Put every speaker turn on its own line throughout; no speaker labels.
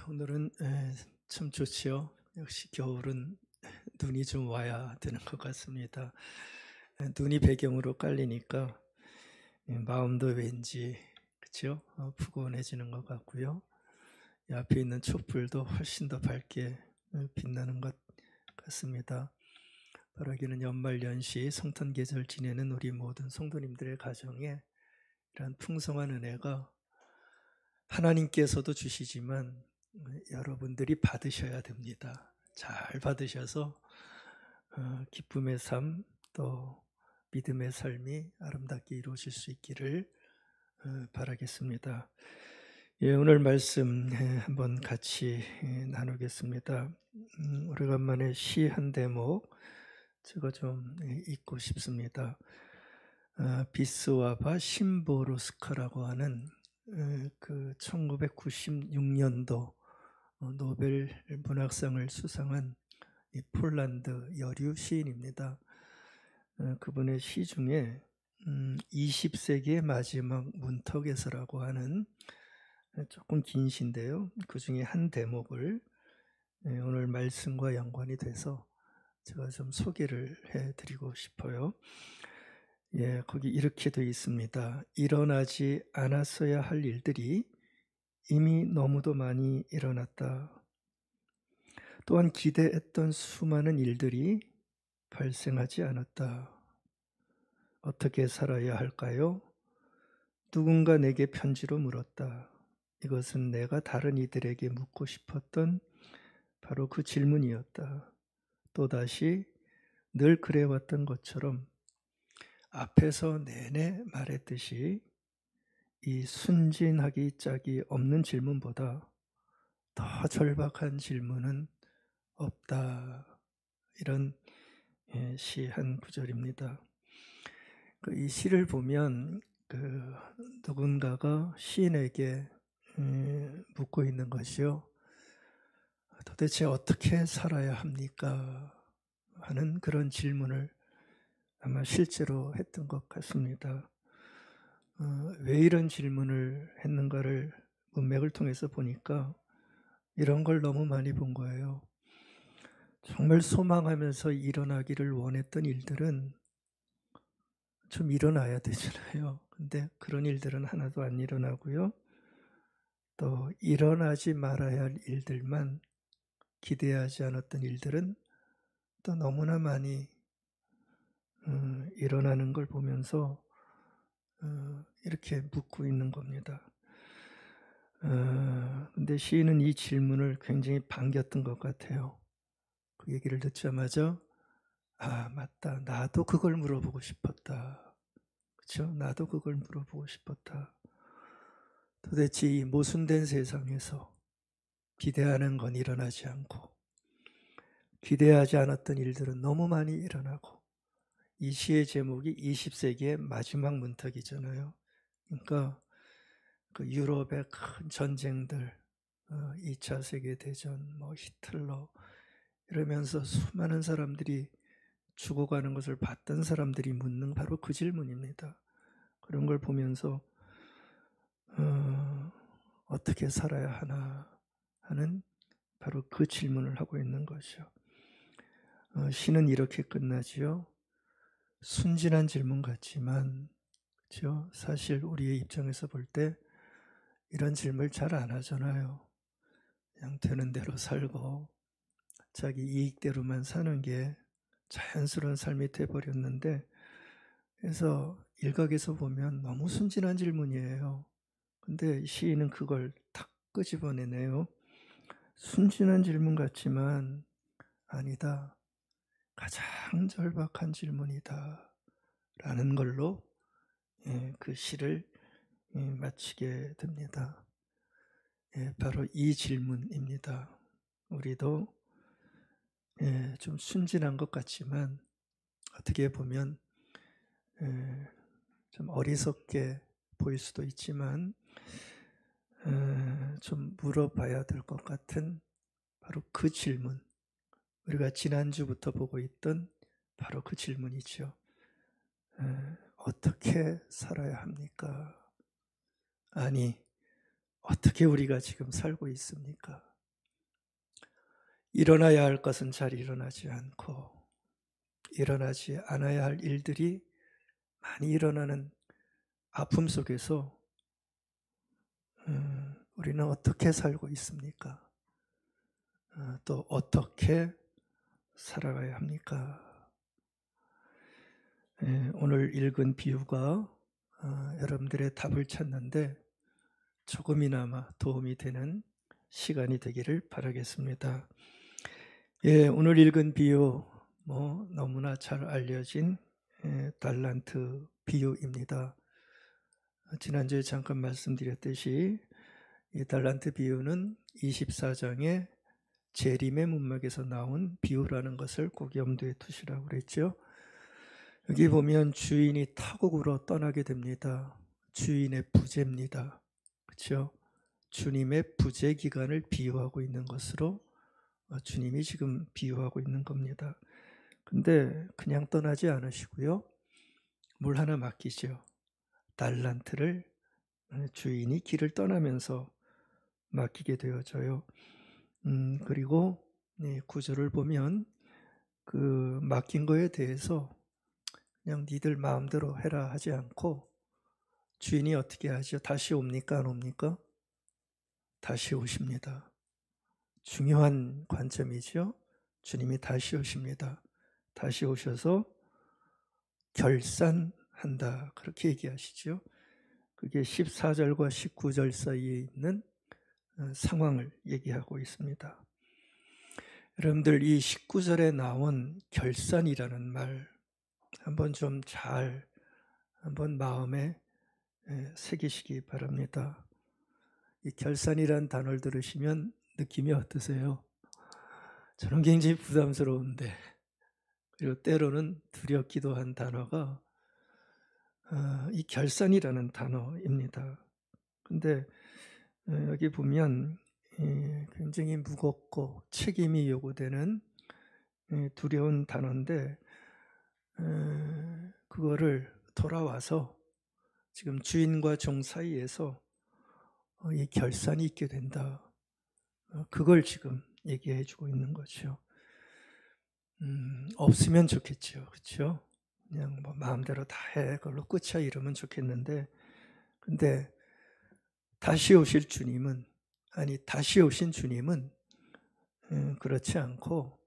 오늘은 참 좋지요. 역시 겨울은 눈이 좀 와야 되는 것 같습니다. 눈이 배경으로 깔리니까 마음도 왠지 그렇죠? 푸근해지는 것 같고요. 이 앞에 있는 촛불도 훨씬 더 밝게 빛나는 것 같습니다. 바라기는 연말연시 성탄 계절 지내는 우리 모든 성도님들의 가정에 이런 풍성한 은혜가 하나님께서도 주시지만 여러분들이 받으셔야 됩니다. 잘 받으셔서 기쁨의 삶, 또 믿음의 삶이 아름답게 이루어질 수 있기를 바라겠습니다. 예, 오늘 말씀 한번 같이 나누겠습니다. 오래간만에 시 한 대목 제가 좀 읽고 싶습니다. 비스와바 심보루스카라고 하는 그 1996년도 노벨 문학상을 수상한 이 폴란드 여류 시인입니다. 그분의 시 중에 20세기의 마지막 문턱에서라고 하는 조금 긴 시인데요. 그 중에 한 대목을 오늘 말씀과 연관이 돼서 제가 좀 소개를 해드리고 싶어요. 예, 거기 이렇게 되어 있습니다. 일어나지 않았어야 할 일들이 이미 너무도 많이 일어났다. 또한 기대했던 수많은 일들이 발생하지 않았다. 어떻게 살아야 할까요? 누군가 내게 편지로 물었다. 이것은 내가 다른 이들에게 묻고 싶었던 바로 그 질문이었다. 또다시 늘 그래왔던 것처럼 앞에서 내내 말했듯이 이 순진하기 짝이 없는 질문보다 더 절박한 질문은 없다. 이런 시 한 구절입니다. 이 시를 보면 누군가가 시인에게 묻고 있는 것이요. 도대체 어떻게 살아야 합니까? 하는 그런 질문을 아마 실제로 했던 것 같습니다. 왜 이런 질문을 했는가를 문맥을 통해서 보니까 이런 걸 너무 많이 본 거예요. 정말 소망하면서 일어나기를 원했던 일들은 좀 일어나야 되잖아요. 근데 그런 일들은 하나도 안 일어나고요. 또 일어나지 말아야 할 일들만, 기대하지 않았던 일들은 또 너무나 많이 일어나는 걸 보면서 이렇게 묻고 있는 겁니다. 근데 시인은 이 질문을 굉장히 반겼던 것 같아요. 그 얘기를 듣자마자 아, 맞다. 나도 그걸 물어보고 싶었다. 그렇죠? 나도 그걸 물어보고 싶었다. 도대체 이 모순된 세상에서 기대하는 건 일어나지 않고 기대하지 않았던 일들은 너무 많이 일어나고 이 시의 제목이 20세기의 마지막 문턱이잖아요. 그러니까 그 유럽의 큰 전쟁들, 2차 세계대전, 히틀러 이러면서 수많은 사람들이 죽어가는 것을 봤던 사람들이 묻는 바로 그 질문입니다. 그런 걸 보면서 어떻게 살아야 하나 하는 바로 그 질문을 하고 있는 것이요. 시는 이렇게 끝나지요. 순진한 질문 같지만 그렇죠? 사실 우리의 입장에서 볼 때 이런 질문을 잘 안 하잖아요. 그냥 되는 대로 살고 자기 이익대로만 사는 게 자연스러운 삶이 돼버렸는데 그래서 일각에서 보면 너무 순진한 질문이에요. 근데 시인은 그걸 탁 끄집어내네요. 순진한 질문 같지만 아니다. 가장 절박한 질문이다. 라는 걸로 그 시를 마치게 됩니다. 바로 이 질문입니다. 우리도 좀 순진한 것 같지만 어떻게 보면 좀 어리석게 보일 수도 있지만 좀 물어봐야 될 것 같은 바로 그 질문, 우리가 지난주부터 보고 있던 바로 그 질문이죠. 어떻게 살아야 합니까? 아니, 어떻게 우리가 지금 살고 있습니까? 일어나야 할 것은 잘 일어나지 않고 일어나지 않아야 할 일들이 많이 일어나는 아픔 속에서 우리는 어떻게 살고 있습니까? 또 어떻게 살아가야 합니까? 오늘 읽은 비유가 여러분들의 답을 찾는데 조금이나마 도움이 되는 시간이 되기를 바라겠습니다. 오늘 읽은 비유 너무나 잘 알려진 달란트 비유입니다. 지난주에 잠깐 말씀드렸듯이 이 달란트 비유는 24장의 재림의 문맥에서 나온 비유라는 것을 꼭 염두에 두시라고 그랬죠. 여기 보면 주인이 타국으로 떠나게 됩니다. 주인의 부재입니다. 그렇죠? 주님의 부재 기간을 비유하고 있는 것으로 주님이 지금 비유하고 있는 겁니다. 근데 그냥 떠나지 않으시고요. 뭘 하나 맡기죠. 달란트를 주인이 길을 떠나면서 맡기게 되어져요. 그리고 구절을 보면 그 맡긴 거에 대해서 그냥 니들 마음대로 해라 하지 않고 주인이 어떻게 하죠? 다시 옵니까? 안 옵니까? 다시 오십니다. 중요한 관점이죠. 주님이 다시 오십니다. 다시 오셔서 결산한다. 그렇게 얘기하시죠. 그게 14절과 19절 사이에 있는 상황을 얘기하고 있습니다. 여러분들 이 19절에 나온 결산이라는 말 한번 좀 잘 한번 마음에 새기시기 바랍니다. 이 결산이라는 단어를 들으시면 느낌이 어떠세요? 저는 굉장히 부담스러운데 그리고 때로는 두렵기도 한 단어가 이 결산이라는 단어입니다. 근데 여기 보면 굉장히 무겁고 책임이 요구되는 두려운 단어인데 그거를 돌아와서 지금 주인과 종 사이에서 이 결산이 있게 된다. 그걸 지금 얘기해 주고 있는 거죠. 없으면 좋겠죠. 그렇죠? 그냥 뭐 마음대로 다 해. 그걸로 끝이야 이러면 좋겠는데 근데 다시 오실 주님은 다시 오신 주님은 그렇지 않고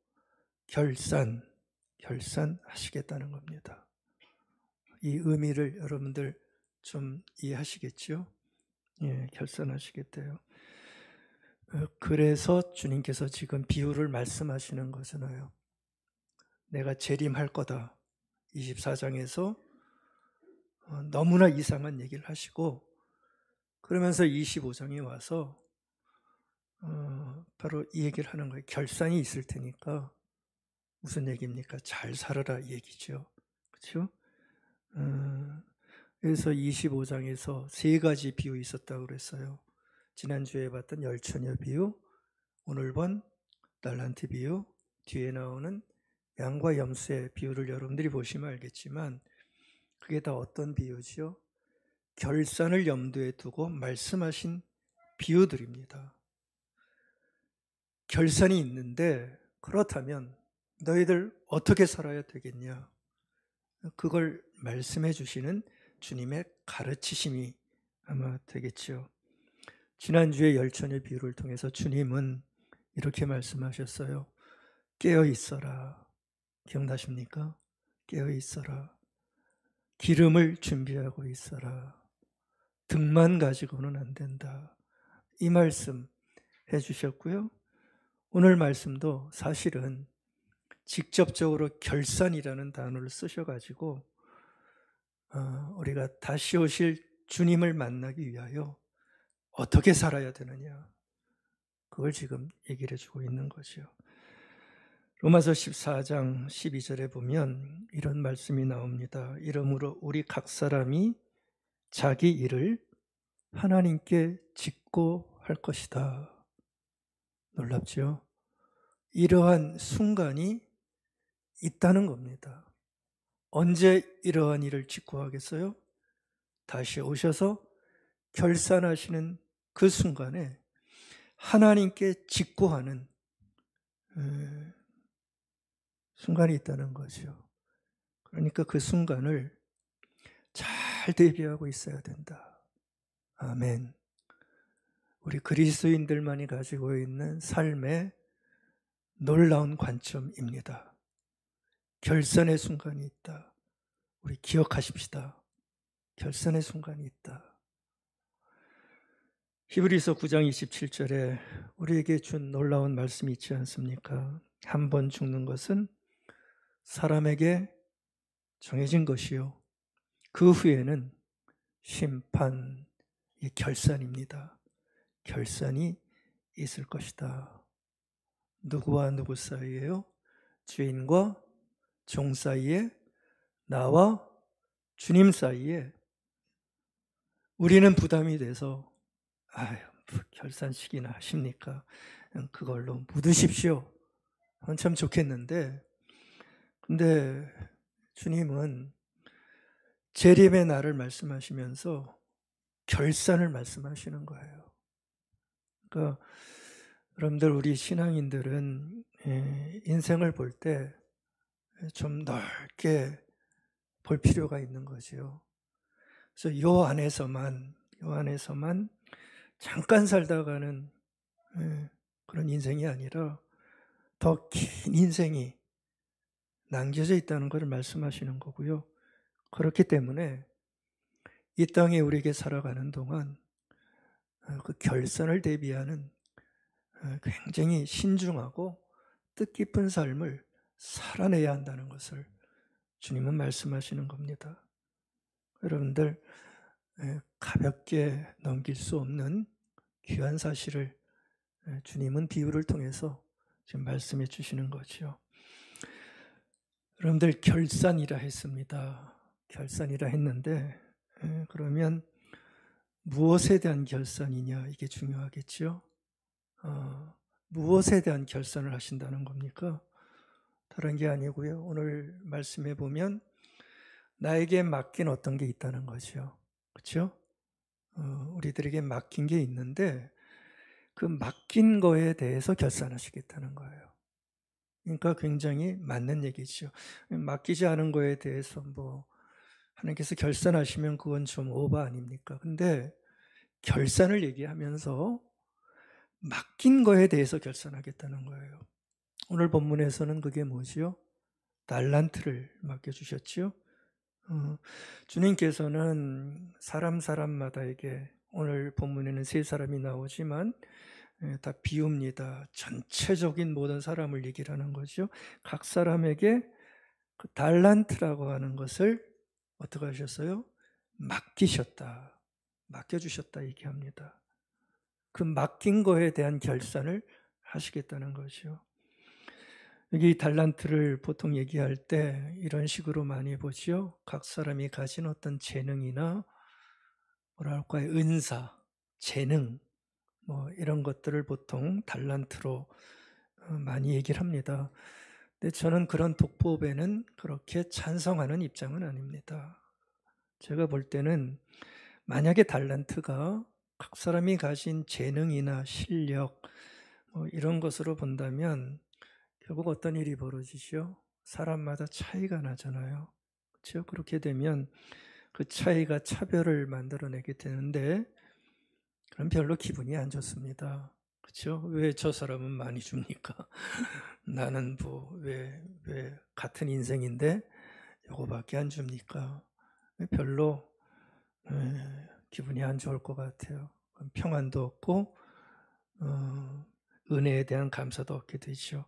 결산하시겠다는 겁니다. 이 의미를 여러분들 좀 이해하시겠죠? 결산하시겠대요. 그래서 주님께서 지금 비유를 말씀하시는 거잖아요. 내가 재림할 거다. 24장에서 너무나 이상한 얘기를 하시고 그러면서 25장에 와서 바로 이 얘기를 하는 거예요. 결산이 있을 테니까 무슨 얘기입니까? 잘 살아라 이 얘기죠. 그렇죠? 그래서 25장에서 세 가지 비유 있었다고 그랬어요. 지난주에 봤던 열처녀 비유, 오늘 본 달란트 비유, 뒤에 나오는 양과 염소의 비유를 여러분들이 보시면 알겠지만 그게 다 어떤 비유지요? 결산을 염두에 두고 말씀하신 비유들입니다. 결산이 있는데 그렇다면 너희들 어떻게 살아야 되겠냐? 그걸 말씀해 주시는 주님의 가르치심이 아마 되겠죠. 지난주에 열처녀 비유를 통해서 주님은 이렇게 말씀하셨어요. 깨어 있어라. 기억나십니까? 깨어 있어라. 기름을 준비하고 있어라. 등만 가지고는 안 된다. 이 말씀 해주셨고요. 오늘 말씀도 사실은 직접적으로 결산이라는 단어를 쓰셔가지고 우리가 다시 오실 주님을 만나기 위하여 어떻게 살아야 되느냐 그걸 지금 얘기를 해주고 있는 거죠. 로마서 14장 12절에 보면 이런 말씀이 나옵니다. 이러므로 우리 각 사람이 자기 일을 하나님께 짓고 할 것이다. 놀랍죠? 이러한 순간이 있다는 겁니다. 언제 이러한 일을 짓고 하겠어요? 다시 오셔서 결산하시는 그 순간에 하나님께 짓고 하는 순간이 있다는 거죠. 그러니까 그 순간을 잘 대비하고 있어야 된다. 아멘. 우리 그리스도인들만이 가지고 있는 삶의 놀라운 관점입니다. 결산의 순간이 있다. 우리 기억하십시다. 결산의 순간이 있다. 히브리서 9장 27절에 우리에게 준 놀라운 말씀이 있지 않습니까? 한 번 죽는 것은 사람에게 정해진 것이요. 그 후에는 심판, 결산입니다. 결산이 있을 것이다. 누구와 누구 사이에요? 주인과 종 사이에, 나와 주님 사이에. 우리는 부담이 돼서 아유, 결산식이나 하십니까? 그걸로 묻으십시오. 참 좋겠는데, 근데 주님은 재림의 날을 말씀하시면서 결산을 말씀하시는 거예요. 그러니까 여러분들, 우리 신앙인들은 인생을 볼 때 좀 넓게 볼 필요가 있는 거죠. 그래서 요 안에서만 잠깐 살다가는 그런 인생이 아니라 더 긴 인생이 남겨져 있다는 것을 말씀하시는 거고요. 그렇기 때문에 이 땅에 우리에게 살아가는 동안 그 결산을 대비하는 굉장히 신중하고 뜻깊은 삶을 살아내야 한다는 것을 주님은 말씀하시는 겁니다. 여러분들, 가볍게 넘길 수 없는 귀한 사실을 주님은 비유를 통해서 지금 말씀해 주시는 거죠. 여러분들, 결산이라 했습니다. 결산이라 했는데, 그러면 무엇에 대한 결산이냐, 이게 중요하겠죠. 무엇에 대한 결산을 하신다는 겁니까? 다른 게 아니고요. 오늘 말씀해 보면 나에게 맡긴 어떤 게 있다는 거죠. 그렇죠? 우리들에게 맡긴 게 있는데 그 맡긴 거에 대해서 결산하시겠다는 거예요. 그러니까 굉장히 맞는 얘기죠. 맡기지 않은 거에 대해서 하나님께서 결산하시면 그건 좀 오버 아닙니까? 근데 결산을 얘기하면서 맡긴 거에 대해서 결산하겠다는 거예요. 오늘 본문에서는 그게 뭐지요? 달란트를 맡겨주셨지요. 주님께서는 사람마다에게, 오늘 본문에는 세 사람이 나오지만 다 비웁니다. 전체적인 모든 사람을 얘기를 하는 거죠. 각 사람에게 그 달란트라고 하는 것을 어떻게 하셨어요? 맡기셨다. 맡겨주셨다 얘기합니다. 그 맡긴 거에 대한 결산을 하시겠다는 거죠. 여기 달란트를 보통 얘기할 때 이런 식으로 많이 보죠. 각 사람이 가진 어떤 재능이나 뭐랄까요, 은사, 재능, 이런 것들을 보통 달란트로 많이 얘기를 합니다. 근데 저는 그런 독법에는 그렇게 찬성하는 입장은 아닙니다. 제가 볼 때는 만약에 달란트가 각 사람이 가진 재능이나 실력 이런 것으로 본다면 결국 어떤 일이 벌어지죠? 사람마다 차이가 나잖아요. 그렇죠? 그렇게 되면 그 차이가 차별을 만들어내게 되는데 그럼 별로 기분이 안 좋습니다. 그렇죠? 왜 저 사람은 많이 줍니까? 나는 왜 같은 인생인데 요거밖에 안 줍니까? 별로 기분이 안 좋을 것 같아요. 평안도 없고 은혜에 대한 감사도 얻게 되죠.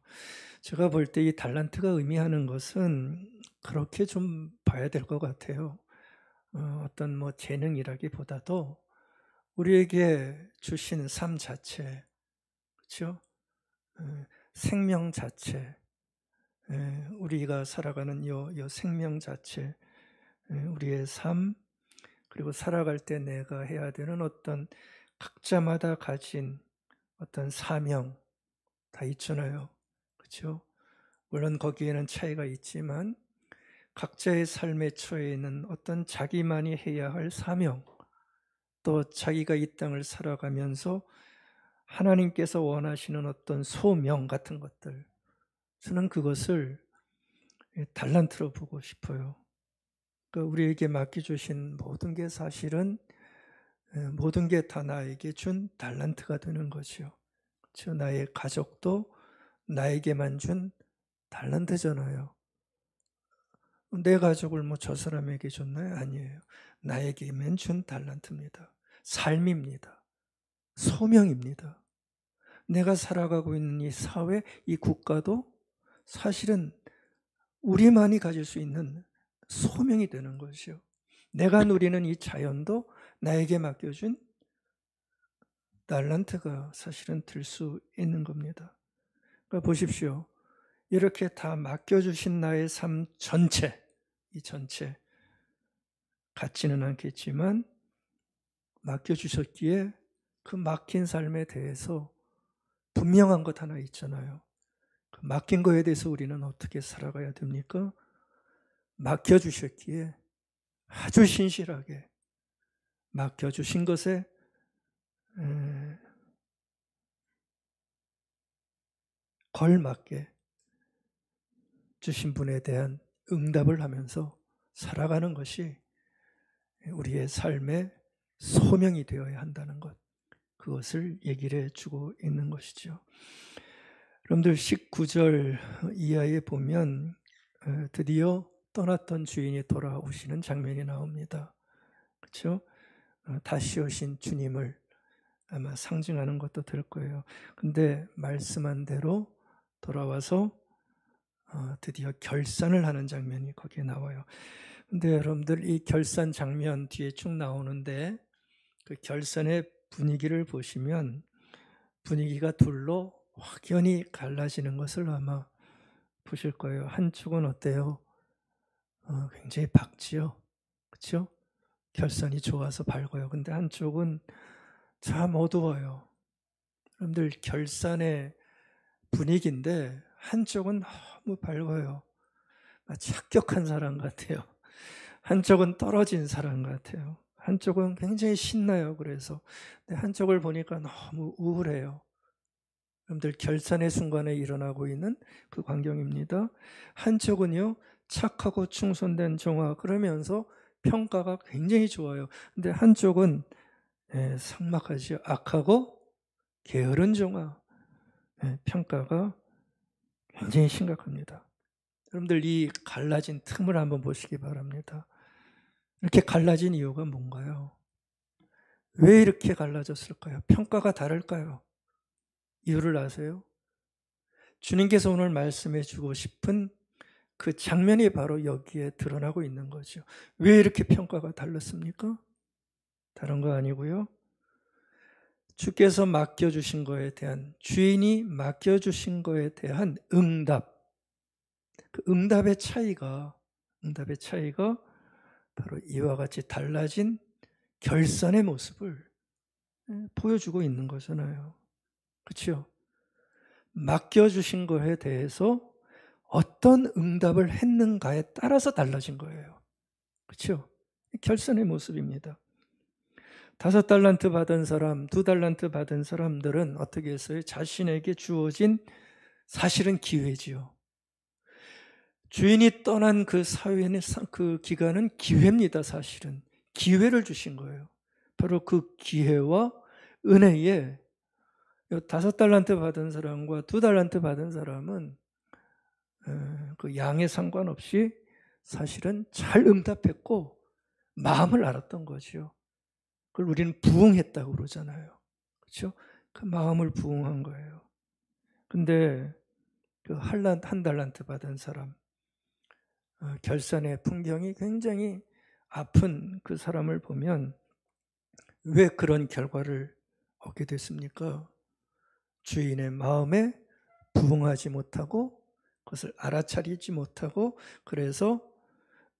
제가 볼 때 이 달란트가 의미하는 것은 그렇게 좀 봐야 될 것 같아요. 어떤 재능이라기보다도 우리에게 주신 삶 자체, 그렇죠? 생명 자체, 우리가 살아가는 요 생명 자체, 우리의 삶, 그리고 살아갈 때 내가 해야 되는 어떤 각자마다 가진 어떤 사명 다 있잖아요. 그렇죠? 물론 거기에는 차이가 있지만 각자의 삶에 처해 있는 어떤 자기만이 해야 할 사명, 또 자기가 이 땅을 살아가면서 하나님께서 원하시는 어떤 소명 같은 것들, 저는 그것을 달란트로 보고 싶어요. 그러니까 우리에게 맡겨주신 모든 게 사실은 모든 게 다 나에게 준 달란트가 되는 거죠. 그렇죠? 나의 가족도 나에게만 준 달란트잖아요. 내 가족을 뭐 저 사람에게 줬나요? 아니에요. 나에게만 준 달란트입니다. 삶입니다. 소명입니다. 내가 살아가고 있는 이 사회, 이 국가도 사실은 우리만이 가질 수 있는 소명이 되는 것이요. 내가 누리는 이 자연도 나에게 맡겨준 달란트가 사실은 될 수 있는 겁니다. 그러니까 보십시오. 이렇게 다 맡겨주신 나의 삶 전체, 이 전체 같지는 않겠지만 맡겨주셨기에 그 맡긴 삶에 대해서 분명한 것 하나 있잖아요. 그 맡긴 거에 대해서 우리는 어떻게 살아가야 됩니까? 맡겨주셨기에 아주 신실하게 맡겨주신 것에 걸맞게 주신 분에 대한 응답을 하면서 살아가는 것이 우리의 삶의 소명이 되어야 한다는 것, 그것을 얘기를 해주고 있는 것이죠. 여러분들 19절 이하에 보면 드디어 떠났던 주인이 돌아오시는 장면이 나옵니다. 그렇죠? 다시 오신 주님을 아마 상징하는 것도 될 거예요. 근데 말씀한 대로 돌아와서 드디어 결산을 하는 장면이 거기에 나와요. 근데 여러분들 이 결산 장면 뒤에 쭉 나오는데 그 결산의 분위기를 보시면 분위기가 둘로 확연히 갈라지는 것을 아마 보실 거예요. 한쪽은 어때요? 굉장히 밝지요. 그렇죠? 결산이 좋아서 밝아요. 근데 한쪽은 참 어두워요. 여러분들 결산의 분위기인데 한쪽은 너무 밝아요. 착격한 사람 같아요. 한쪽은 떨어진 사람 같아요. 한쪽은 굉장히 신나요. 그래서 근데 한쪽을 보니까 너무 우울해요. 여러분들 결산의 순간에 일어나고 있는 그 광경입니다. 한쪽은요 착하고 충성된 종아 그러면서 평가가 굉장히 좋아요. 근데 한쪽은 삭막하죠. 악하고 게으른 종아 평가가 굉장히 심각합니다. 여러분들 이 갈라진 틈을 한번 보시기 바랍니다. 이렇게 갈라진 이유가 뭔가요? 왜 이렇게 갈라졌을까요? 평가가 다를까요? 이유를 아세요? 주님께서 오늘 말씀해 주고 싶은 그 장면이 바로 여기에 드러나고 있는 거죠. 왜 이렇게 평가가 달랐습니까? 다른 거 아니고요. 주께서 맡겨주신 거에 대한, 주인이 맡겨주신 거에 대한 응답, 그 응답의 차이가 바로 이와 같이 달라진 결산의 모습을 보여주고 있는 거잖아요. 그렇죠? 맡겨주신 거에 대해서 어떤 응답을 했는가에 따라서 달라진 거예요. 그렇죠? 결산의 모습입니다. 5달란트 받은 사람, 2달란트 받은 사람들은 어떻게 했어요? 자신에게 주어진 사실은 기회지요. 주인이 떠난 그 사회는 그 기간은 기회입니다. 사실은 기회를 주신 거예요. 바로 그 기회와 은혜에 5달란트 받은 사람과 2달란트 받은 사람은 그 양에 상관없이 사실은 잘 응답했고 마음을 알았던 거죠. 그걸 우리는 부응했다고 그러잖아요. 그렇죠? 그 마음을 부응한 거예요. 근데 그 한 달란트 받은 사람 결산의 풍경이 굉장히 아픈 그 사람을 보면 왜 그런 결과를 얻게 됐습니까? 주인의 마음에 부응하지 못하고 그것을 알아차리지 못하고 그래서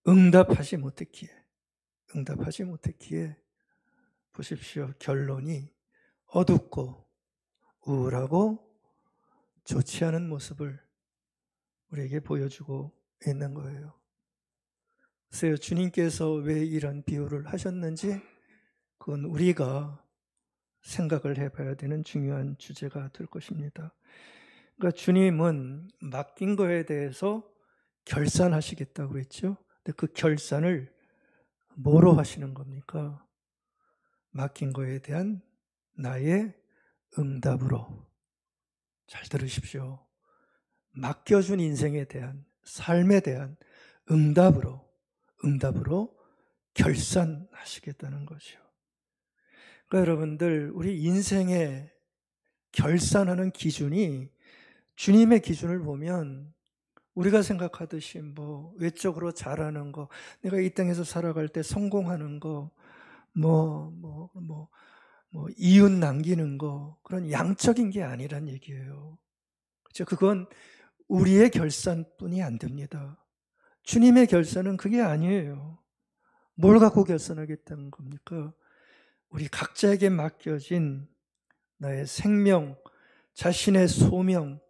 응답하지 못했기에 보십시오. 결론이 어둡고 우울하고 좋지 않은 모습을 우리에게 보여주고 있는 거예요. 글쎄요, 주님께서 왜 이런 비유를 하셨는지 그건 우리가 생각을 해봐야 되는 중요한 주제가 될 것입니다. 그러니까 주님은 맡긴 거에 대해서 결산하시겠다고 그랬죠. 근데 그 결산을 뭐로 하시는 겁니까? 맡긴 거에 대한 나의 응답으로. 잘 들으십시오. 맡겨준 인생에 대한, 삶에 대한 응답으로 결산하시겠다는 거죠. 그러니까 여러분들, 우리 인생의 결산하는 기준이 주님의 기준을 보면 우리가 생각하듯이 뭐 외적으로 잘하는 거, 내가 이 땅에서 살아갈 때 성공하는 거, 이웃 남기는 거, 그런 양적인 게 아니란 얘기예요. 그렇죠? 그건 우리의 결산뿐이 안 됩니다. 주님의 결산은 그게 아니에요. 뭘 갖고 결산하겠다는 겁니까? 우리 각자에게 맡겨진 나의 생명, 자신의 소명,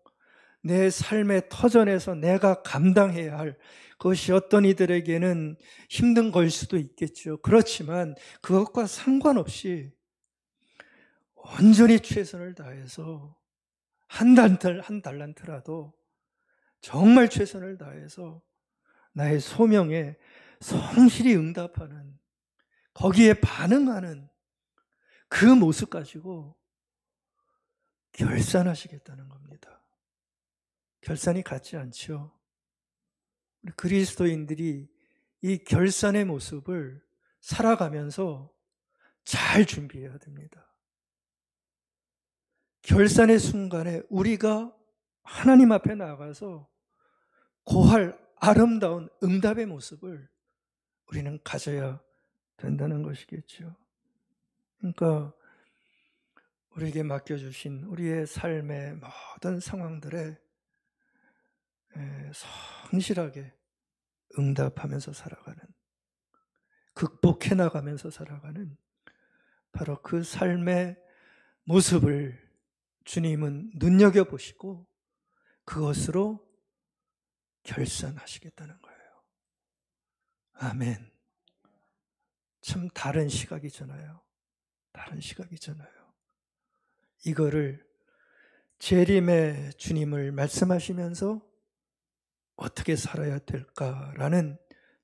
내 삶의 터전에서 내가 감당해야 할 그것이 어떤 이들에게는 힘든 걸 수도 있겠죠. 그렇지만 그것과 상관없이 온전히 최선을 다해서 한 달란트라도 정말 최선을 다해서 나의 소명에 성실히 응답하는, 거기에 반응하는 그 모습 가지고 결산하시겠다는 겁니다. 결산이 같지 않죠. 우리 그리스도인들이 이 결산의 모습을 살아가면서 잘 준비해야 됩니다. 결산의 순간에 우리가 하나님 앞에 나가서 고할 아름다운 응답의 모습을 우리는 가져야 된다는 것이겠죠. 그러니까 우리에게 맡겨주신 우리의 삶의 모든 상황들에 성실하게 응답하면서 살아가는, 극복해 나가면서 살아가는 바로 그 삶의 모습을 주님은 눈여겨보시고 그것으로 결산하시겠다는 거예요. 아멘. 참 다른 시각이잖아요. 다른 시각이잖아요. 이거를 재림의 주님을 말씀하시면서 어떻게 살아야 될까라는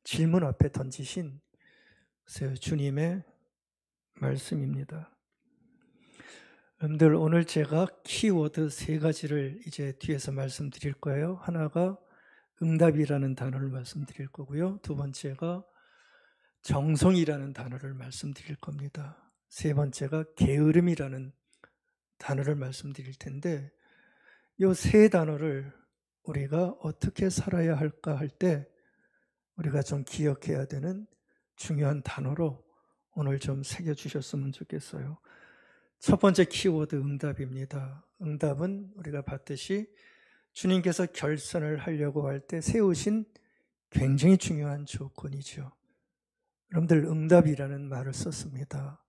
질문 앞에 던지신 주님의 말씀입니다. 여러분들, 오늘 제가 키워드 3가지를 이제 뒤에서 말씀드릴 거예요. 하나가 응답이라는 단어를 말씀드릴 거고요. 2번째가 정성이라는 단어를 말씀드릴 겁니다. 3번째가 게으름이라는 단어를 말씀드릴 텐데, 이 3단어를 우리가 어떻게 살아야 할까 할 때 우리가 좀 기억해야 되는 중요한 단어로 오늘 좀 새겨주셨으면 좋겠어요. 첫 번째 키워드 응답입니다. 응답은 우리가 봤듯이 주님께서 결산을 하려고 할 때 세우신 굉장히 중요한 조건이죠. 여러분들, 응답이라는 말을 썼습니다.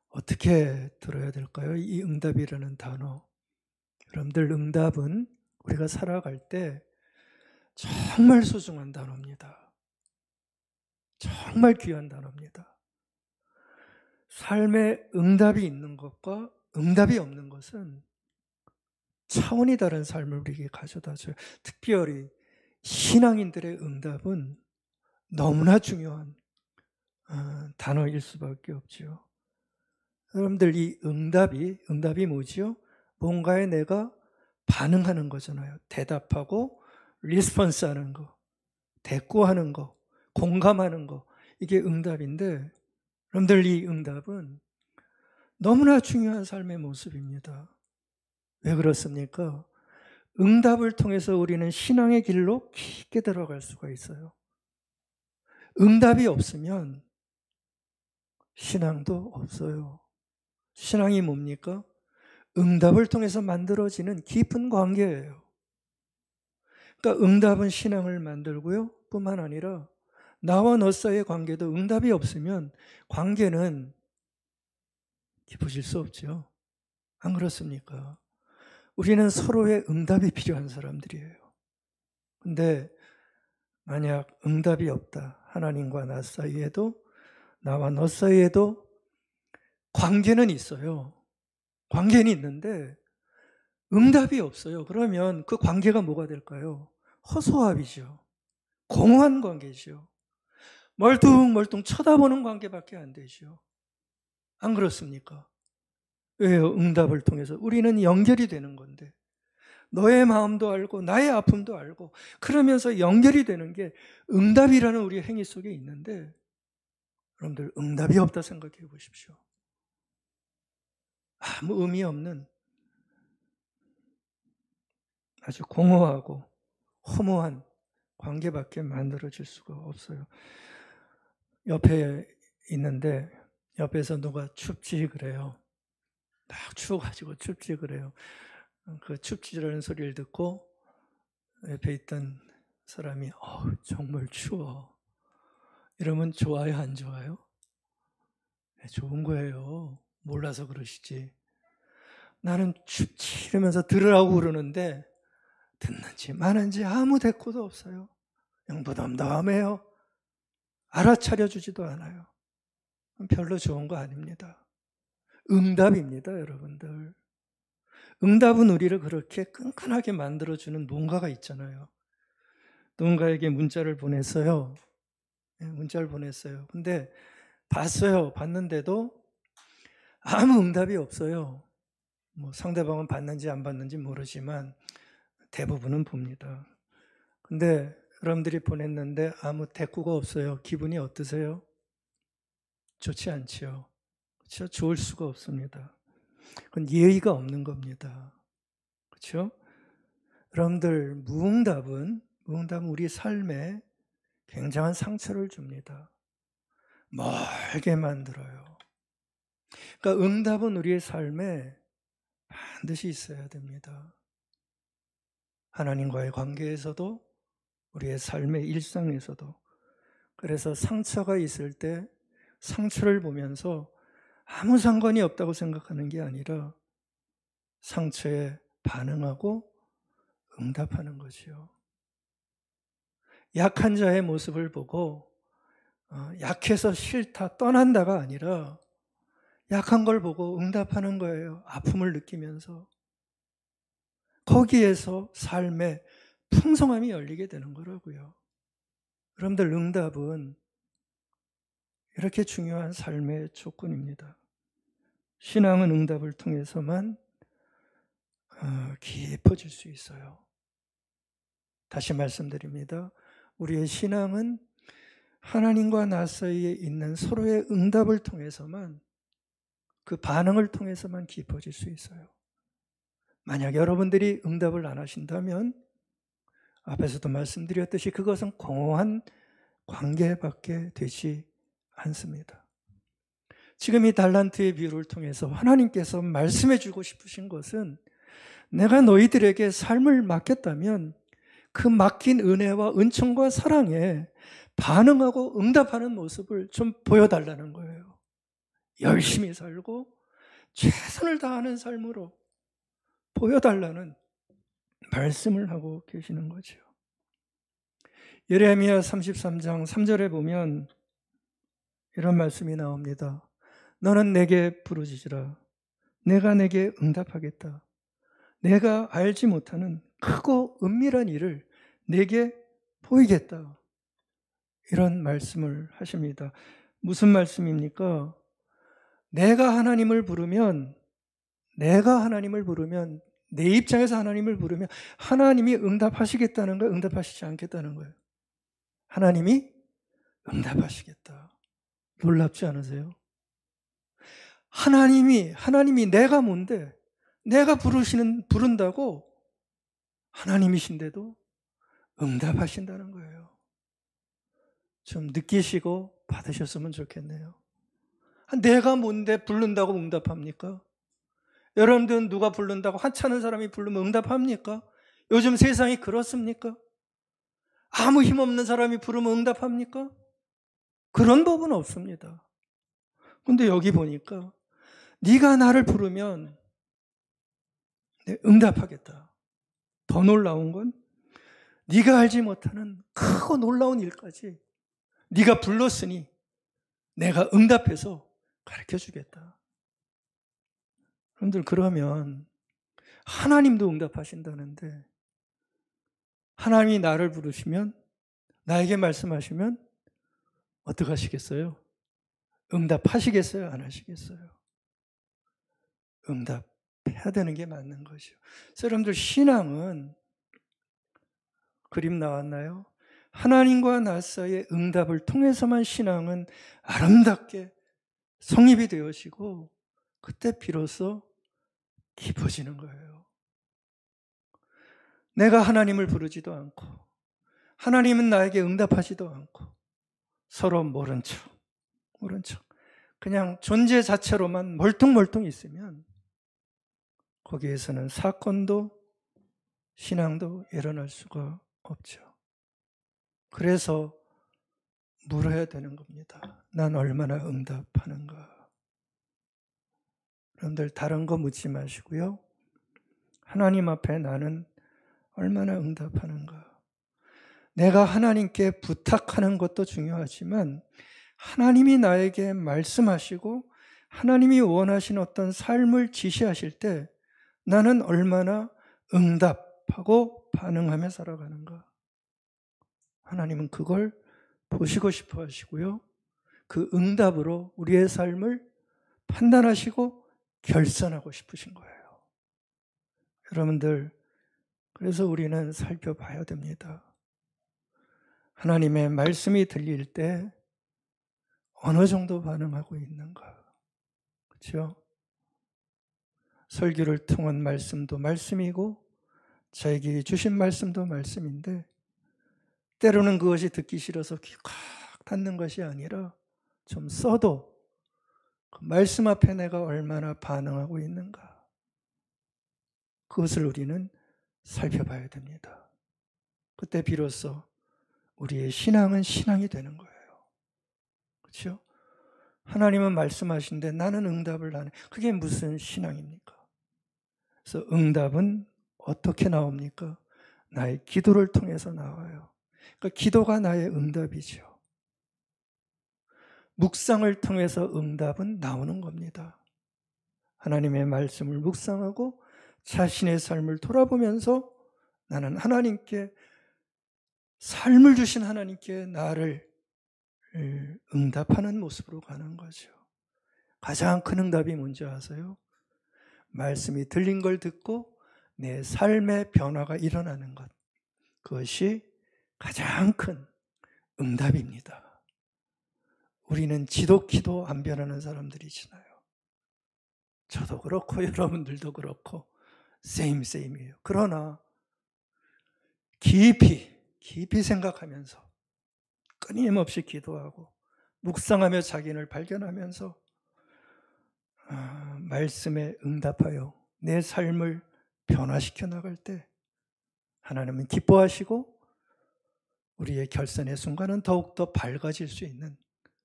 어떻게 들어야 될까요? 이 응답이라는 단어. 여러분들, 응답은 우리가 살아갈 때 정말 소중한 단어입니다. 정말 귀한 단어입니다. 삶에 응답이 있는 것과 응답이 없는 것은 차원이 다른 삶을 우리에게 가져다 줘요. 특별히 신앙인들의 응답은 너무나 중요한 단어일 수밖에 없죠. 여러분들, 이 응답이 뭐지요? 뭔가에 내가 반응하는 거잖아요. 대답하고 리스폰스 하는 거, 대꾸하는 거, 공감하는 거, 이게 응답인데, 여러분들, 이 응답은 너무나 중요한 삶의 모습입니다. 왜 그렇습니까? 응답을 통해서 우리는 신앙의 길로 깊게 들어갈 수가 있어요. 응답이 없으면 신앙도 없어요. 신앙이 뭡니까? 응답을 통해서 만들어지는 깊은 관계예요. 그러니까 응답은 신앙을 만들고요. 뿐만 아니라 나와 너 사이의 관계도 응답이 없으면 관계는 깊어질 수 없죠. 안 그렇습니까? 우리는 서로의 응답이 필요한 사람들이에요. 근데 만약 응답이 없다. 하나님과 나 사이에도, 나와 너 사이에도 관계는 있어요. 관계는 있는데 응답이 없어요. 그러면 그 관계가 뭐가 될까요? 허소합이죠. 공허한 관계죠. 멀뚱멀뚱 쳐다보는 관계밖에 안 되죠. 안 그렇습니까? 왜요? 응답을 통해서 우리는 연결이 되는 건데, 너의 마음도 알고 나의 아픔도 알고 그러면서 연결이 되는 게 응답이라는 우리 행위 속에 있는데, 여러분들 응답이 없다 생각해 보십시오. 아무 의미 없는 아주 공허하고 허무한 관계밖에 만들어질 수가 없어요. 옆에 있는데 옆에서 누가 춥지 그래요. 막 추워가지고 춥지 그래요. 그 춥지라는 소리를 듣고 옆에 있던 사람이 정말 추워. 이러면 좋아요, 안 좋아요? 네, 좋은 거예요. 몰라서 그러시지. 나는 춥지 이러면서 들으라고 그러는데 듣는지 마는지 아무 대꾸도 없어요. 그냥 무덤덤해요. 알아차려 주지도 않아요. 별로 좋은 거 아닙니다. 응답입니다, 여러분들. 응답은 우리를 그렇게 끈끈하게 만들어주는 뭔가가 있잖아요. 누군가에게 문자를 보냈어요. 문자를 보냈어요. 근데 봤어요. 봤는데도 아무 응답이 없어요. 뭐 상대방은 봤는지 안 봤는지 모르지만 대부분은 봅니다. 근데 여러분들이 보냈는데 아무 대꾸가 없어요. 기분이 어떠세요? 좋지 않지요. 그렇죠? 좋을 수가 없습니다. 그건 예의가 없는 겁니다. 그렇죠? 여러분들 무응답은 우리 삶에 굉장한 상처를 줍니다. 멀게 만들어요. 그러니까 응답은 우리의 삶에 반드시 있어야 됩니다. 하나님과의 관계에서도 우리의 삶의 일상에서도. 그래서 상처가 있을 때 상처를 보면서 아무 상관이 없다고 생각하는 게 아니라 상처에 반응하고 응답하는 거지요. 약한 자의 모습을 보고 약해서 싫다 떠난다가 아니라 약한 걸 보고 응답하는 거예요. 아픔을 느끼면서. 거기에서 삶의 풍성함이 열리게 되는 거라고요. 여러분들 응답은 이렇게 중요한 삶의 조건입니다. 신앙은 응답을 통해서만 깊어질 수 있어요. 다시 말씀드립니다. 우리의 신앙은 하나님과 나 사이에 있는 서로의 응답을 통해서만, 그 반응을 통해서만 깊어질 수 있어요. 만약 여러분들이 응답을 안 하신다면 앞에서도 말씀드렸듯이 그것은 공허한 관계밖에 되지 않습니다. 지금 이 달란트의 비유를 통해서 하나님께서 말씀해 주고 싶으신 것은, 내가 너희들에게 삶을 맡겼다면 그 맡긴 은혜와 은총과 사랑에 반응하고 응답하는 모습을 좀 보여달라는 거예요. 열심히 살고 최선을 다하는 삶으로 보여달라는 말씀을 하고 계시는 거죠. 예레미야 33장 3절에 보면 이런 말씀이 나옵니다. 너는 내게 부르짖으라. 내가 내게 응답하겠다. 내가 알지 못하는 크고 은밀한 일을 내게 보이겠다. 이런 말씀을 하십니다. 무슨 말씀입니까? 내가 하나님을 부르면 내 입장에서 하나님을 부르면 하나님이 응답하시겠다는 거예요? 응답하시지 않겠다는 거예요? 하나님이 응답하시겠다. 놀랍지 않으세요? 하나님이 내가 뭔데, 내가 부른다고 하나님이신데도 응답하신다는 거예요. 좀 느끼시고 받으셨으면 좋겠네요. 내가 뭔데 부른다고 응답합니까? 여러분들은 누가 부른다고 하찮은 사람이 부르면 응답합니까? 요즘 세상이 그렇습니까? 아무 힘없는 사람이 부르면 응답합니까? 그런 법은 없습니다. 근데 여기 보니까 네가 나를 부르면 응답하겠다. 더 놀라운 건 네가 알지 못하는 크고 놀라운 일까지 네가 불렀으니 내가 응답해서 가르쳐 주겠다. 여러분들, 그러면 하나님도 응답하신다는데 하나님이 나를 부르시면 나에게 말씀하시면 어떻게 하시겠어요? 응답하시겠어요? 안 하시겠어요? 응답해야 되는 게 맞는 것이요. 여러분들 신앙은 그림 나왔나요? 하나님과 나 사이의 응답을 통해서만 신앙은 아름답게 성립이 되어지고 그때 비로소 깊어지는 거예요. 내가 하나님을 부르지도 않고 하나님은 나에게 응답하지도 않고 서로 모른 척 그냥 존재 자체로만 멀뚱멀뚱 있으면 거기에서는 사건도 신앙도 일어날 수가 없죠. 그래서 물어야 되는 겁니다. 난 얼마나 응답하는가. 여러분들 다른 거 묻지 마시고요. 하나님 앞에 나는 얼마나 응답하는가. 내가 하나님께 부탁하는 것도 중요하지만 하나님이 나에게 말씀하시고 하나님이 원하시는 어떤 삶을 지시하실 때 나는 얼마나 응답하고 반응하며 살아가는가. 하나님은 그걸 보시고 싶어 하시고요. 그 응답으로 우리의 삶을 판단하시고 결산하고 싶으신 거예요. 여러분들, 그래서 우리는 살펴봐야 됩니다. 하나님의 말씀이 들릴 때 어느 정도 반응하고 있는가. 그렇죠? 설교를 통한 말씀도 말씀이고 저에게 주신 말씀도 말씀인데 때로는 그것이 듣기 싫어서 귀 꽉 닫는 것이 아니라 좀 써도 그 말씀 앞에 내가 얼마나 반응하고 있는가. 그것을 우리는 살펴봐야 됩니다. 그때 비로소 우리의 신앙은 신앙이 되는 거예요. 그렇죠? 하나님은 말씀하신데 나는 응답을 안 해. 그게 무슨 신앙입니까? 그래서 응답은 어떻게 나옵니까? 나의 기도를 통해서 나와요. 그러니까 기도가 나의 응답이죠. 묵상을 통해서 응답은 나오는 겁니다. 하나님의 말씀을 묵상하고 자신의 삶을 돌아보면서 나는 하나님께 삶을 주신 하나님께 나를 응답하는 모습으로 가는 거죠. 가장 큰 응답이 뭔지 아세요? 말씀이 들린 걸 듣고 내 삶의 변화가 일어나는 것. 그것이 가장 큰 응답입니다. 우리는 지독히도 안 변하는 사람들이잖아요. 저도 그렇고 여러분들도 그렇고 세임이에요. 그러나 깊이 생각하면서 끊임없이 기도하고 묵상하며 자기를 발견하면서 말씀에 응답하여 내 삶을 변화시켜 나갈 때 하나님은 기뻐하시고 우리의 결산의 순간은 더욱더 밝아질 수 있는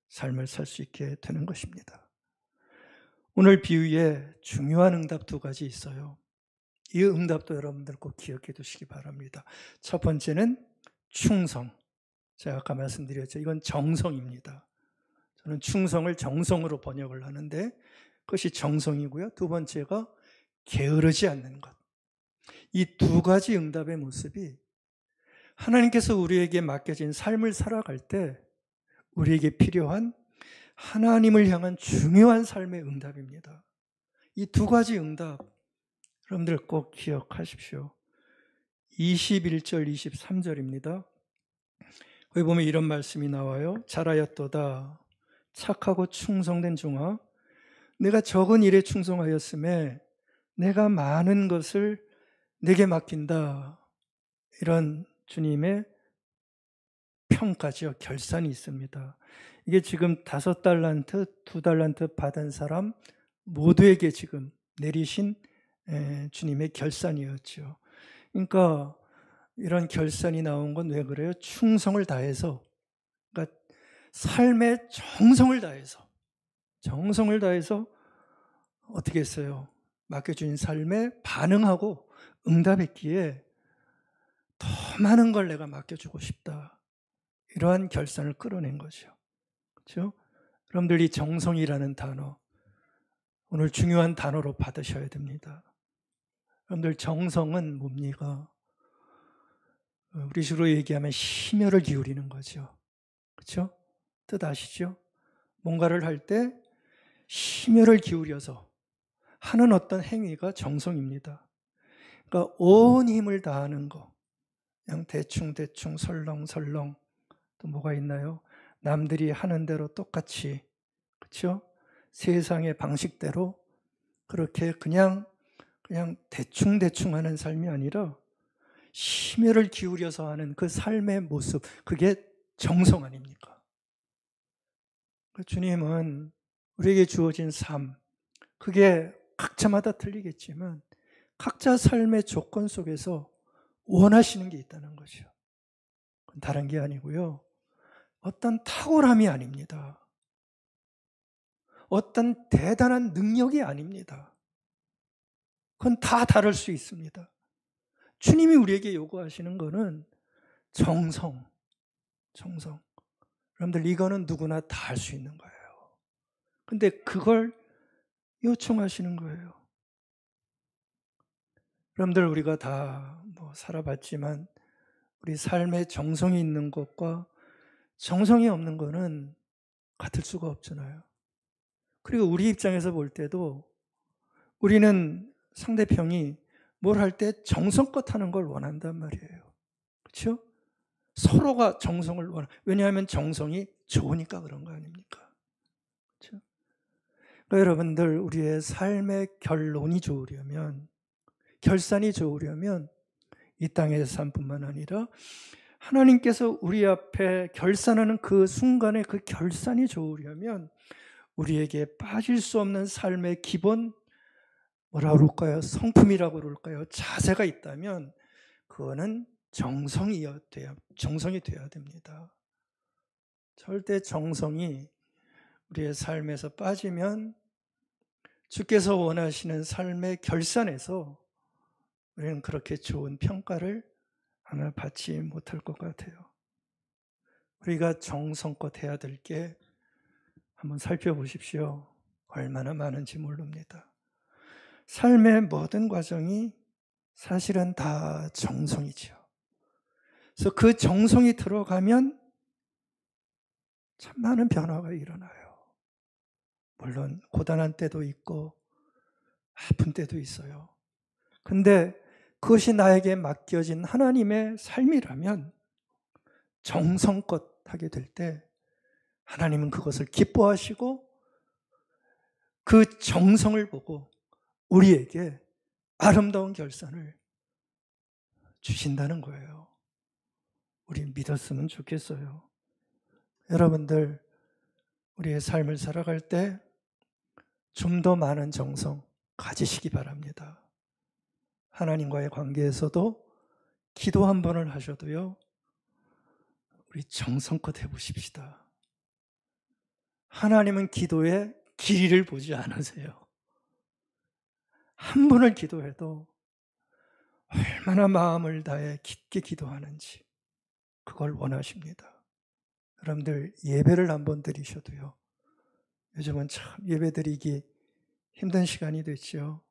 삶을 살 수 있게 되는 것입니다. 오늘 비유에 중요한 응답 두 가지 있어요. 이 응답도 여러분들 꼭 기억해 두시기 바랍니다. 첫 번째는 충성. 제가 아까 말씀드렸죠. 이건 정성입니다. 저는 충성을 정성으로 번역을 하는데 그것이 정성이고요. 두 번째가 게으르지 않는 것. 이 두 가지 응답의 모습이 하나님께서 우리에게 맡겨진 삶을 살아갈 때 우리에게 필요한 하나님을 향한 중요한 삶의 응답입니다. 이 두 가지 응답 여러분들 꼭 기억하십시오. 21절, 23절입니다. 거기 보면 이런 말씀이 나와요. 잘하였도다. 착하고 충성된 종아. 내가 적은 일에 충성하였음에 내가 많은 것을 내게 맡긴다. 이런 주님의 평가죠. 결산이 있습니다. 이게 지금 5달란트, 2달란트 받은 사람 모두에게 지금 내리신 주님의 결산이었죠. 그러니까 이런 결산이 나온 건 왜 그래요? 충성을 다해서, 그러니까 삶의 정성을 다해서 어떻게 했어요? 맡겨준 삶에 반응하고 응답했기에 더 많은 걸 내가 맡겨주고 싶다. 이러한 결산을 끌어낸 거죠. 그렇죠? 여러분들 이 정성이라는 단어 오늘 중요한 단어로 받으셔야 됩니다. 여러분들 정성은 뭡니까? 우리 식으로 얘기하면 심혈을 기울이는 거죠. 그렇죠? 뜻 아시죠? 뭔가를 할 때 심혈을 기울여서 하는 어떤 행위가 정성입니다. 그러니까 온 힘을 다하는 거. 그냥 대충 설렁설렁 또 뭐가 있나요? 남들이 하는 대로 똑같이 그렇죠? 세상의 방식대로 그렇게 그냥 대충 하는 삶이 아니라 심혈을 기울여서 하는 그 삶의 모습, 그게 정성 아닙니까? 주님은 우리에게 주어진 삶, 그게 각자마다 틀리겠지만 각자 삶의 조건 속에서 원하시는 게 있다는 거죠. 그건 다른 게 아니고요. 어떤 탁월함이 아닙니다. 어떤 대단한 능력이 아닙니다. 그건 다 다를 수 있습니다. 주님이 우리에게 요구하시는 거는 정성. 여러분들 이거는 누구나 다 할 수 있는 거예요. 근데 그걸 요청하시는 거예요. 여러분들 우리가 다 살아봤지만 우리 삶에 정성이 있는 것과 정성이 없는 거는 같을 수가 없잖아요. 그리고 우리 입장에서 볼 때도 우리는 상대편이 뭘 할 때 정성껏 하는 걸 원한단 말이에요. 그렇죠? 서로가 정성을 왜냐하면 정성이 좋으니까 그런 거 아닙니까? 그렇죠? 그러니까 여러분들 우리의 삶의 결론이 좋으려면 결산이 좋으려면 이 땅의 삶뿐만 아니라 하나님께서 우리 앞에 결산하는 그 순간에 그 결산이 좋으려면 우리에게 빠질 수 없는 삶의 기본 그럴까요? 성품이라고 그럴까요? 자세가 있다면 그거는 정성이 돼야 됩니다. 절대 정성이 우리의 삶에서 빠지면 주께서 원하시는 삶의 결산에서 우리는 그렇게 좋은 평가를 아마 받지 못할 것 같아요. 우리가 정성껏 해야 될 게 한번 살펴보십시오. 얼마나 많은지 모릅니다. 삶의 모든 과정이 사실은 다 정성이죠. 그래서 그 정성이 들어가면 참 많은 변화가 일어나요. 물론 고단한 때도 있고 아픈 때도 있어요. 근데 그것이 나에게 맡겨진 하나님의 삶이라면 정성껏 하게 될 때 하나님은 그것을 기뻐하시고 그 정성을 보고 우리에게 아름다운 결산을 주신다는 거예요. 우리 믿었으면 좋겠어요. 여러분들 우리의 삶을 살아갈 때 좀 더 많은 정성 가지시기 바랍니다. 하나님과의 관계에서도 기도 한 번을 하셔도요, 우리 정성껏 해보십시다. 하나님은 기도에 길이를 보지 않으세요. 한 번을 기도해도 얼마나 마음을 다해 깊게 기도하는지 그걸 원하십니다. 여러분들 예배를 한번 드리셔도요, 요즘은 참 예배 드리기 힘든 시간이 됐죠.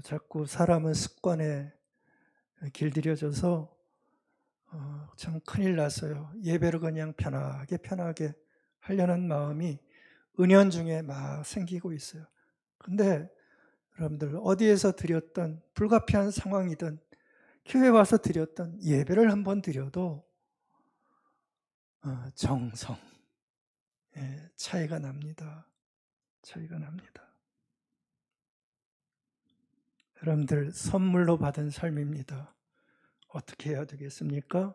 자꾸 사람은 습관에 길들여져서 참 큰일 났어요. 예배를 그냥 편하게 하려는 마음이 은연중에 막 생기고 있어요. 근데 여러분들 어디에서 드렸던 불가피한 상황이든 교회 와서 드렸던 예배를 한번 드려도 정성 차이가 납니다. 여러분들 선물로 받은 삶입니다. 어떻게 해야 되겠습니까?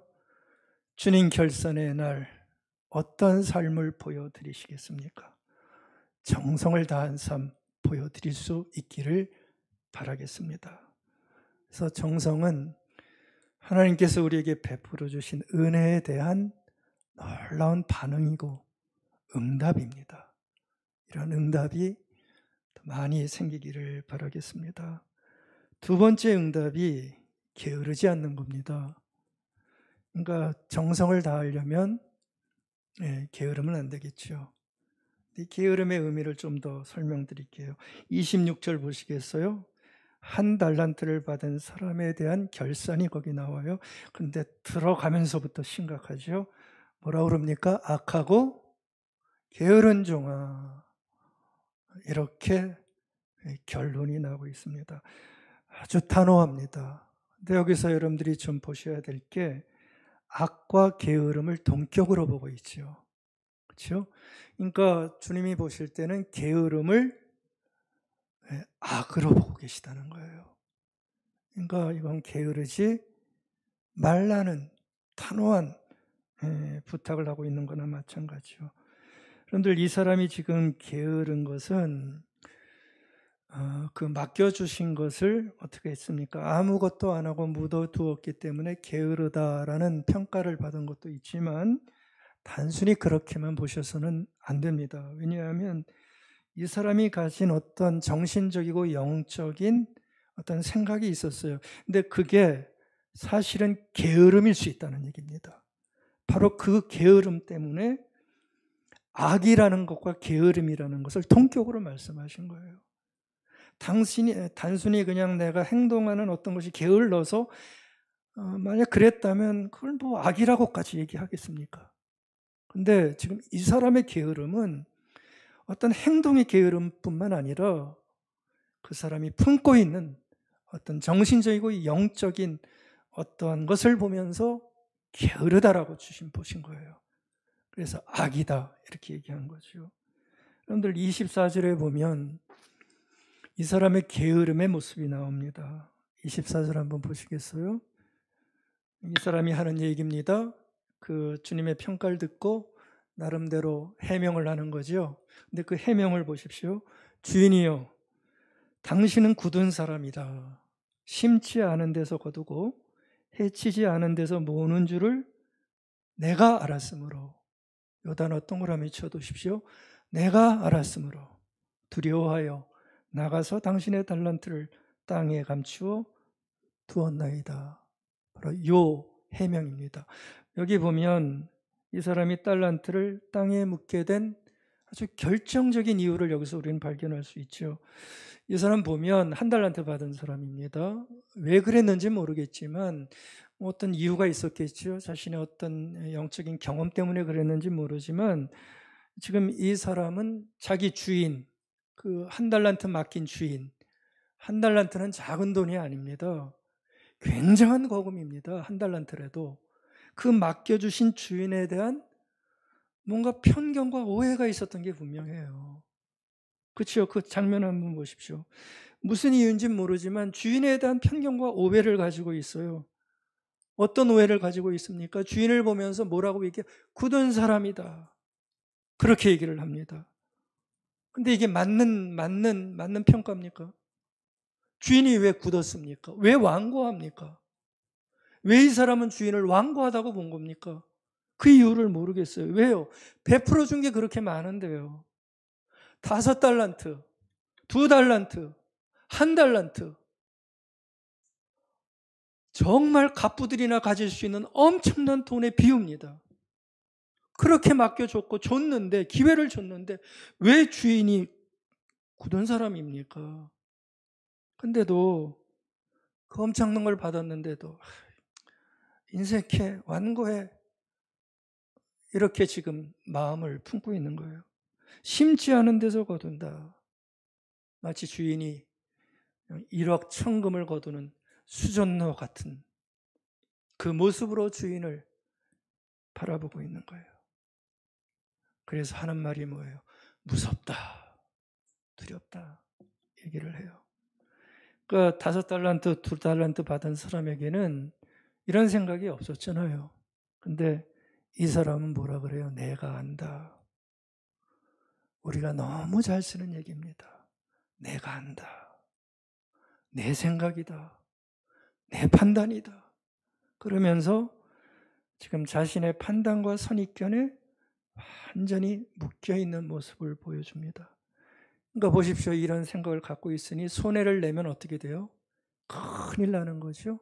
주님 결산의 날 어떤 삶을 보여드리시겠습니까? 정성을 다한 삶 보여드릴 수 있기를 바라겠습니다. 그래서 정성은 하나님께서 우리에게 베풀어 주신 은혜에 대한 놀라운 반응이고 응답입니다. 이런 응답이 많이 생기기를 바라겠습니다. 두 번째 응답이 게으르지 않는 겁니다. 그러니까 정성을 다하려면 게으르면 안 되겠죠. 이 게으름의 의미를 좀 더 설명드릴게요. 26절 보시겠어요? 한 달란트를 받은 사람에 대한 결산이 거기 나와요. 근데 들어가면서부터 심각하죠. 뭐라 그럽니까? 악하고 게으른 종아. 이렇게 결론이 나고 있습니다. 아주 단호합니다. 근데 여기서 여러분들이 좀 보셔야 될 게 악과 게으름을 동격으로 보고 있죠. 그렇죠? 그러니까 주님이 보실 때는 게으름을 악으로 보고 계시다는 거예요. 그러니까 이건 게으르지 말라는 단호한 부탁을 하고 있는 거나 마찬가지죠. 그런데 이 사람이 지금 게으른 것은 그 맡겨주신 것을 어떻게 했습니까? 아무것도 안 하고 묻어두었기 때문에 게으르다라는 평가를 받은 것도 있지만 단순히 그렇게만 보셔서는 안 됩니다. 왜냐하면 이 사람이 가진 어떤 정신적이고 영적인 어떤 생각이 있었어요. 근데 그게 사실은 게으름일 수 있다는 얘기입니다. 바로 그 게으름 때문에 악이라는 것과 게으름이라는 것을 통격으로 말씀하신 거예요. 단순히 그냥 내가 행동하는 어떤 것이 게을러서 만약 그랬다면 그걸 뭐 악이라고까지 얘기하겠습니까? 근데 지금 이 사람의 게으름은 어떤 행동의 게으름뿐만 아니라 그 사람이 품고 있는 어떤 정신적이고 영적인 어떠한 것을 보면서 게으르다라고 보신 거예요. 그래서 악이다 이렇게 얘기한 거죠. 여러분들 24절에 보면 이 사람의 게으름의 모습이 나옵니다. 24절 한번 보시겠어요? 이 사람이 하는 얘기입니다. 그 주님의 평가를 듣고 나름대로 해명을 하는 거죠. 근데 그 해명을 보십시오. 주인이요, 당신은 굳은 사람이다. 심지 않은 데서 거두고 해치지 않은 데서 모으는 줄을 내가 알았으므로, 요 단어 동그라미 쳐두십시오. 내가 알았으므로 두려워하여 나가서 당신의 달란트를 땅에 감추어 두었나이다. 바로 요 해명입니다. 여기 보면 이 사람이 달란트를 땅에 묻게 된 아주 결정적인 이유를 여기서 우리는 발견할 수 있죠. 이 사람 보면 한 달란트 받은 사람입니다. 왜 그랬는지 모르겠지만 어떤 이유가 있었겠죠. 자신의 어떤 영적인 경험 때문에 그랬는지 모르지만 지금 이 사람은 자기 주인, 그 한 달란트 맡긴 주인, 한 달란트는 작은 돈이 아닙니다. 굉장한 거금입니다. 한 달란트라도. 그 맡겨주신 주인에 대한 뭔가 편견과 오해가 있었던 게 분명해요. 그렇죠? 그 장면 한번 보십시오. 무슨 이유인지 모르지만 주인에 대한 편견과 오해를 가지고 있어요. 어떤 오해를 가지고 있습니까? 주인을 보면서 뭐라고 얘기해? 굳은 사람이다. 그렇게 얘기를 합니다. 근데 이게 맞는 평가입니까? 주인이 왜 굳었습니까? 왜 완고합니까? 왜 이 사람은 주인을 완고하다고 본 겁니까? 그 이유를 모르겠어요. 왜요? 베풀어 준 게 그렇게 많은데요. 5달란트, 2달란트, 1달란트. 정말 갑부들이나 가질 수 있는 엄청난 돈의 비유입니다. 그렇게 맡겨줬고 줬는데, 기회를 줬는데 왜 주인이 굳은 사람입니까? 근데도 그 엄청난 걸 받았는데도 인색해, 완고해, 이렇게 지금 마음을 품고 있는 거예요. 심지 않은 데서 거둔다. 마치 주인이 1억 천금을 거두는 수전노 같은 그 모습으로 주인을 바라보고 있는 거예요. 그래서 하는 말이 뭐예요? 무섭다, 두렵다 얘기를 해요. 그 5달란트, 2달란트 받은 사람에게는 이런 생각이 없었잖아요. 근데 이 사람은 뭐라 그래요? 내가 안다. 우리가 너무 잘 쓰는 얘기입니다. 내가 안다. 내 생각이다. 내 판단이다. 그러면서 지금 자신의 판단과 선입견에 완전히 묶여있는 모습을 보여줍니다. 그러니까 보십시오. 이런 생각을 갖고 있으니 손해를 내면 어떻게 돼요? 큰일 나는 거죠.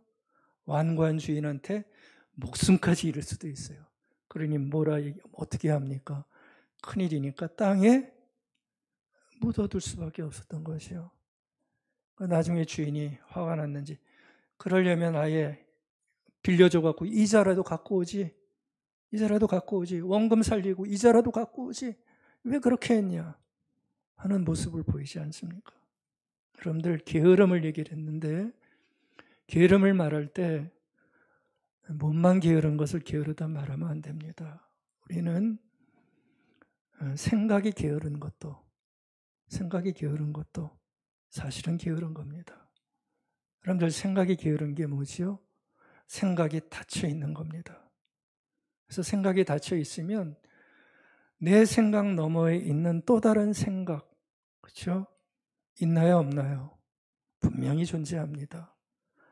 완고한 주인한테 목숨까지 잃을 수도 있어요. 그러니 어떻게 합니까? 큰일이니까 땅에 묻어둘 수밖에 없었던 것이요. 나중에 주인이 화가 났는지 그러려면 아예 빌려줘갖고 이자라도 갖고 오지. 이자라도 갖고 오지. 원금 살리고 이자라도 갖고 오지. 왜 그렇게 했냐 하는 모습을 보이지 않습니까? 여러분들 게으름을 얘기를 했는데 게으름을 말할 때 몸만 게으른 것을 게으르다 말하면 안 됩니다. 우리는 생각이 게으른 것도 사실은 게으른 겁니다. 여러분들 생각이 게으른 게 뭐지요? 생각이 닫혀 있는 겁니다. 그래서 생각이 닫혀 있으면 내 생각 너머에 있는 또 다른 생각, 그렇죠? 있나요, 없나요? 분명히 존재합니다.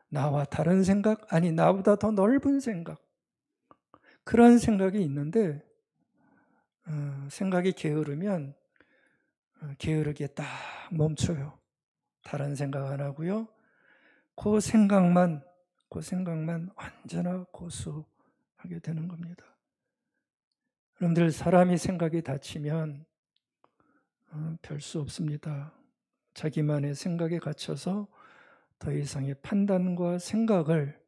나와 다른 생각, 아니 나보다 더 넓은 생각, 그런 생각이 있는데 생각이 게으르면 게으르게 딱 멈춰요. 다른 생각 안 하고요. 그 생각만 언제나 고수하게 되는 겁니다. 여러분들 사람이 생각이 닫히면 별 수 없습니다. 자기만의 생각에 갇혀서 더 이상의 판단과 생각을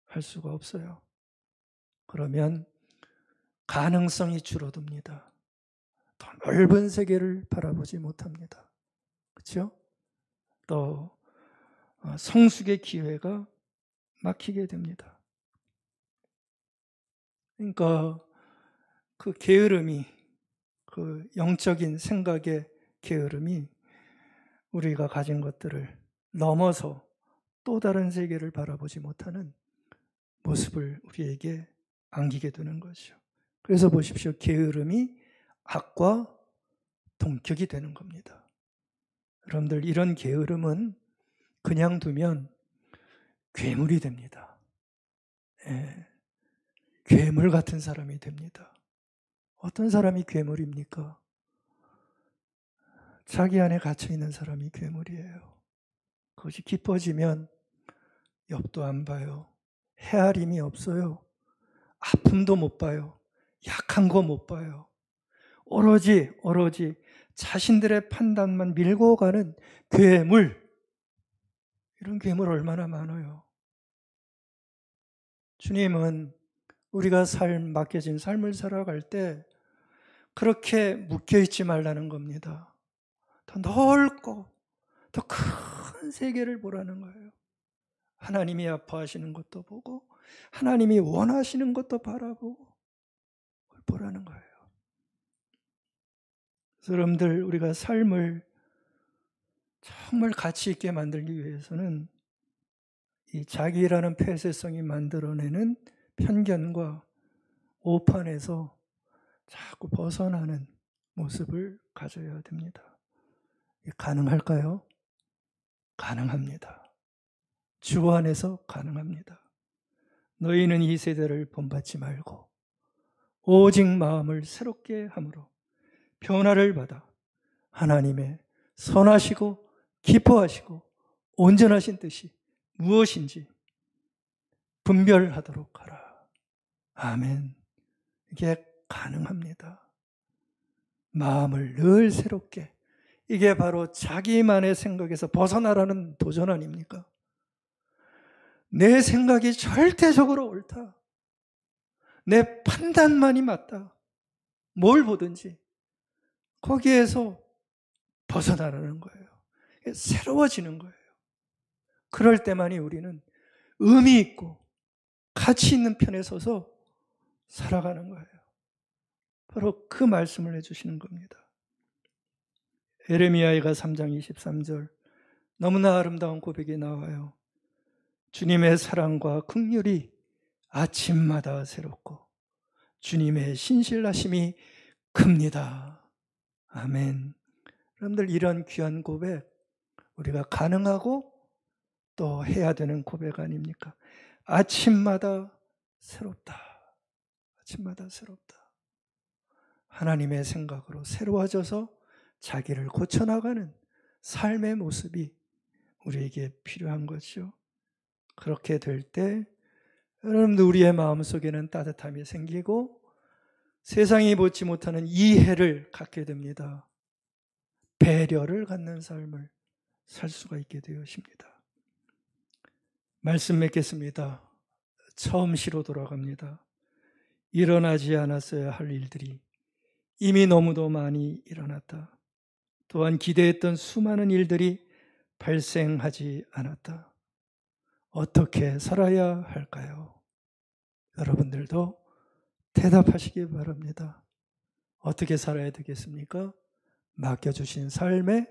할 수가 없어요. 그러면 가능성이 줄어듭니다. 더 넓은 세계를 바라보지 못합니다. 그렇죠? 또 성숙의 기회가 막히게 됩니다. 그러니까 그 게으름이, 그 영적인 생각의 게으름이 우리가 가진 것들을 넘어서 또 다른 세계를 바라보지 못하는 모습을 우리에게 안기게 되는 것이죠. 그래서 보십시오. 게으름이 악과 동격이 되는 겁니다. 여러분들 이런 게으름은 그냥 두면 괴물이 됩니다. 예, 괴물 같은 사람이 됩니다. 어떤 사람이 괴물입니까? 자기 안에 갇혀있는 사람이 괴물이에요. 그것이 깊어지면 옆도 안 봐요. 헤아림이 없어요. 아픔도 못 봐요. 약한 거 못 봐요. 오로지 자신들의 판단만 밀고 가는 괴물. 이런 괴물 얼마나 많아요. 주님은 우리가 맡겨진 삶을 살아갈 때 그렇게 묶여있지 말라는 겁니다. 더 넓고 더 큰 세계를 보라는 거예요. 하나님이 아파하시는 것도 보고 하나님이 원하시는 것도 바라보고 그걸 보라는 거예요. 그래서 여러분들 우리가 삶을 정말 가치 있게 만들기 위해서는 이 자기라는 폐쇄성이 만들어내는 편견과 오판에서 자꾸 벗어나는 모습을 가져야 됩니다. 가능할까요? 가능합니다. 주 안에서 가능합니다. 너희는 이 세대를 본받지 말고 오직 마음을 새롭게 함으로 변화를 받아 하나님의 선하시고 기뻐하시고 온전하신 뜻이 무엇인지 분별하도록 하라. 아멘. 이게 가능합니다. 마음을 늘 새롭게. 이게 바로 자기만의 생각에서 벗어나라는 도전 아닙니까? 내 생각이 절대적으로 옳다. 내 판단만이 맞다. 뭘 보든지 거기에서 벗어나라는 거예요. 새로워지는 거예요. 그럴 때만이 우리는 의미 있고 가치 있는 편에 서서 살아가는 거예요. 바로 그 말씀을 해주시는 겁니다. 에레미야가 3장 23절 너무나 아름다운 고백이 나와요. 주님의 사랑과 긍휼이 아침마다 새롭고 주님의 신실하심이 큽니다. 아멘. 여러분들 이런 귀한 고백 우리가 가능하고 또 해야 되는 고백 아닙니까? 아침마다 새롭다. 아침마다 새롭다. 하나님의 생각으로 새로워져서 자기를 고쳐나가는 삶의 모습이 우리에게 필요한 거죠. 그렇게 될 때 여러분들 우리의 마음속에는 따뜻함이 생기고 세상이 보지 못하는 이해를 갖게 됩니다. 배려를 갖는 삶을 살 수가 있게 되어집니다. 말씀 맺겠습니다. 처음 시로 돌아갑니다. 일어나지 않았어야 할 일들이 이미 너무도 많이 일어났다. 또한 기대했던 수많은 일들이 발생하지 않았다. 어떻게 살아야 할까요? 여러분들도 대답하시기 바랍니다. 어떻게 살아야 되겠습니까? 맡겨주신 삶에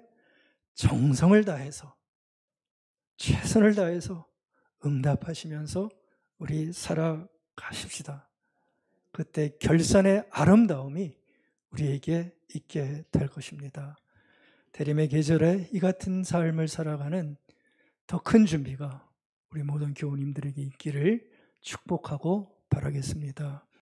정성을 다해서, 최선을 다해서 응답하시면서 우리 살아가십시다. 그때 결산의 아름다움이 우리에게 있게 될 것입니다. 대림의 계절에 이 같은 삶을 살아가는 더 큰 준비가 우리 모든 교우님들에게 있기를 축복하고 바라겠습니다.